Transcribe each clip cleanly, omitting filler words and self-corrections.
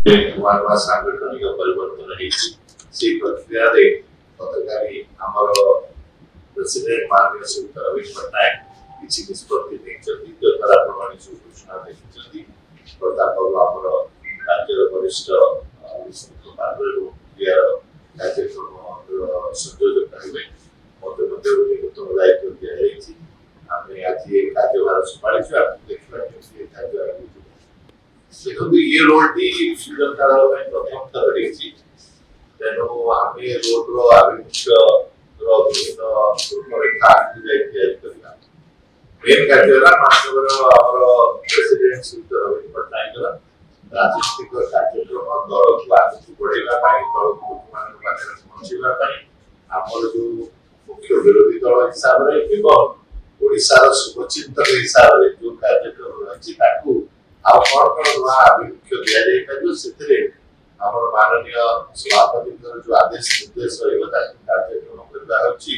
ନୂଆ ନୂଆ ସାଂଗଠନିକ ପରିବର୍ତ୍ତନ ହେଇଛି। ସେଇ ପ୍ରକ୍ରିୟାରେ ଗତକାଲି ଆମର ପ୍ରେସିଡେଣ୍ଟ ମାନନୀୟ ଶ୍ରୀଯୁକ୍ତ ନବୀନ ପଟ୍ଟନାୟକ କିଛି ନିଷ୍ପତ୍ତି ନେଇଛନ୍ତି, ଯଦ୍ୱାରା ଆପଣମାନେ ସବୁ ଘୋଷଣା ଦେଖିଛନ୍ତି। ପ୍ରତାପବାବୁ ଆମର ରାଜ୍ୟର ବରିଷ୍ଠ କାର୍ଯ୍ୟକ୍ରମର ସଂଯୋଜକ ହେବେ। ମୋତେ ମଧ୍ୟ ଗୋଟେ ନୂତନ ଦାୟିତ୍ୱ ଦିଆଯାଇଛି। ଆମେ ଆଜି ଏ କାର୍ଯ୍ୟଭାର ସମ୍ଭାଳିଛୁ। ଆପଣ ଦେଖିବା କେମିତି ଏ କାର୍ଯ୍ୟ ଆଗକୁ ଯିବ। ଦେଖନ୍ତୁ, ଏ ରୋଡଟି ଫ୍ୟୁଜନ କାରଣ ପାଇଁ ପ୍ରଥମ ଥର ହେଇଛି। ତେଣୁ ଆମେ ରୋଡର ଆଭିମୁଖ୍ୟର ବିଭିନ୍ନ ରୂପରେଖା ଆଗକୁ ଯାଇ ତିଆରି କରିବା। ମେନ୍ କାର୍ଯ୍ୟ ହେଲା ମାନ୍ୟବର ଆମର ପ୍ରେସିଡେଣ୍ଟ ଶ୍ରୀଯୁକ୍ତ ନବୀନ ପଟ୍ଟନାୟକଙ୍କର ରାଜନୈତିକ କାର୍ଯ୍ୟକ୍ରମ ଦଳକୁ ଆଗକୁ ବଢେଇବା ପାଇଁ, ଦଳକୁ ଲୋକମାନଙ୍କ ପାଖରେ ପହଞ୍ଚିବା ପାଇଁ ଆମର ଯୋଉ ମୁଖ୍ୟ ବିରୋଧୀ ଦଳ ହିସାବରେ ଏବଂ ଓଡ଼ିଶାର ଶୁଭଚିନ୍ତକ ହିସାବରେ ଯୋଉ କାର୍ଯ୍ୟକ୍ରମ ରହିଛି ତାକୁ ଆଉ କଣ କଣ ନୂଆ ଆଭିମୁଖ୍ୟ ଦିଆଯାଇପାରିବ, ସେଥିରେ ଆମର ମାନନୀୟ ସଭାପତିଙ୍କର ଯୋଉ ଆଦେଶ ନିର୍ଦ୍ଦେଶ ରହିବ ତାକୁ କାର୍ଯ୍ୟକ୍ରମ କରିବା ହେଉଛି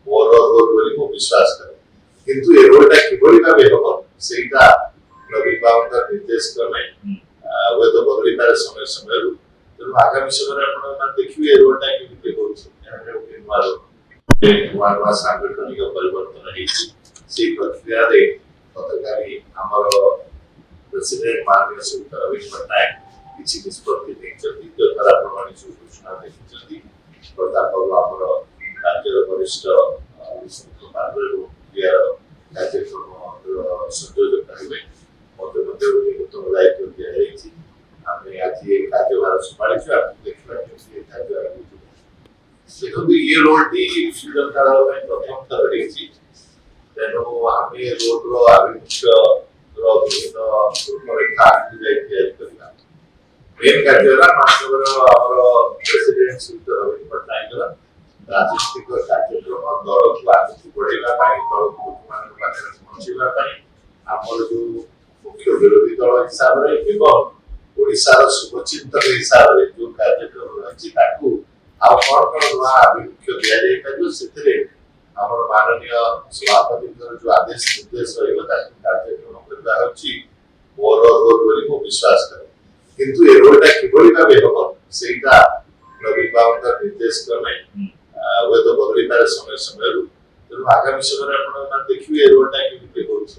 ମୋର ରୋଲ ବୋଲି ମୁଁ ବିଶ୍ୱାସ କରେ। କିନ୍ତୁ ଏ ରୋଲଟା କିଭଳି ଭାବେ ହବ ସେଇଟା ନବୀନ ବାବୁଙ୍କ ନିର୍ଦ୍ଦେଶ କ୍ରମେ ହୁଏତ ବଦଳିପାରେ ସମୟ ସମୟରୁ। ତେଣୁ ଆଗାମୀ ସମୟରେ ଆପଣମାନେ ଦେଖିବେ ଏ ରୋଲଟା କେମିତି ହଉଛି। ନୂଆ ନୂଆ ସାଂଗଠନିକ ପରିବର୍ତ୍ତନ ହେଇଛି। ସେଇ ପ୍ରକ୍ରିୟାରେ ଗତକାଲି ଆମର ପ୍ରେସିଡେଣ୍ଟ ମାନନୀୟ ଶ୍ରୀଯୁକ୍ତ ନବୀନ ପଟ୍ଟନାୟକ କିଛି ନିଷ୍ପତ୍ତି ନେଇଛନ୍ତି, ଯଦ୍ୱାରା ଆପଣମାନେ ସବୁ ଘୋଷଣା ଦେଖିଛନ୍ତି। ପ୍ରତାପବାବୁ ଆମର ରାଜ୍ୟର ବରିଷ୍ଠ କାର୍ଯ୍ୟକ୍ରମର ସଂଯୋଜକ ହେବେ। ମୋତେ ମଧ୍ୟ ଗୋଟେ ନୂତନ ଦାୟିତ୍ୱ ଦିଆଯାଇଛି। ଆମେ ଆଜି ଏ କାର୍ଯ୍ୟଭାର ସମ୍ଭାଳିଛୁ। ଆପଣ ଦେଖିବା କେମିତି ଏ କାର୍ଯ୍ୟ ଆଗକୁ ଯିବ। ଦେଖନ୍ତୁ, ଏ ରୋଡଟି ଫ୍ୟୁଜନ କାରଣ ପାଇଁ ପ୍ରଥମ ଥର ହେଇଛି। ତେଣୁ ଆମେ ରୋଡର ଆଭିମୁଖ୍ୟର ବିଭିନ୍ନ ରୂପରେଖା ଆଗକୁ ଯାଇ ତିଆରି କରିବା। ମେନ୍ କାର୍ଯ୍ୟ ହେଲା ମାନ୍ୟବର ଆମର ପ୍ରେସିଡେଣ୍ଟ ଶ୍ରୀଯୁକ୍ତ ନବୀନ ପଟ୍ଟନାୟକଙ୍କର ରାଜନୈତିକ କାର୍ଯ୍ୟକ୍ରମ ଦଳକୁ ଆଗକୁ ବଢେଇବା ପାଇଁ, ଦଳକୁ ଲୋକମାନଙ୍କ ପାଖରେ ପହଞ୍ଚିବା ପାଇଁ ଆମର ଯୋଉ ମୁଖ୍ୟ ବିରୋଧୀ ଦଳ ହିସାବରେ ଏବଂ ଓଡ଼ିଶାର ଶୁଭଚିନ୍ତକ ହିସାବରେ ଯୋଉ କାର୍ଯ୍ୟକ୍ରମ ରହିଛି ତାକୁ ଆଉ କଣ କଣ ନୂଆ ଆଭିମୁଖ୍ୟ ଦିଆଯାଇପାରିବ, ସେଥିରେ ଆମର ମାନନୀୟ ସଭାପତିଙ୍କର ଯୋଉ ଆଦେଶ ନିର୍ଦ୍ଦେଶ ରହିବ ତାକୁ କାର୍ଯ୍ୟକ୍ରମ କରିବା ହେଉଛି ମୋର ରୋଲ ବୋଲି ମୁଁ ବିଶ୍ୱାସ କରେ। କିନ୍ତୁ ଏ ରୋଲଟା କିଭଳି ଭାବେ ହବ ସେଇଟା ନବୀନ ବାବୁଙ୍କ ନିର୍ଦ୍ଦେଶ କ୍ରମେ ହୁଏତ ବଦଳିପାରେ ସମୟ ସମୟରୁ। ତେଣୁ ଆଗାମୀ ସମୟରେ ଆପଣମାନେ ଦେଖିବେ ଏ ରୋଲଟା କେମିତି ହଉଛି।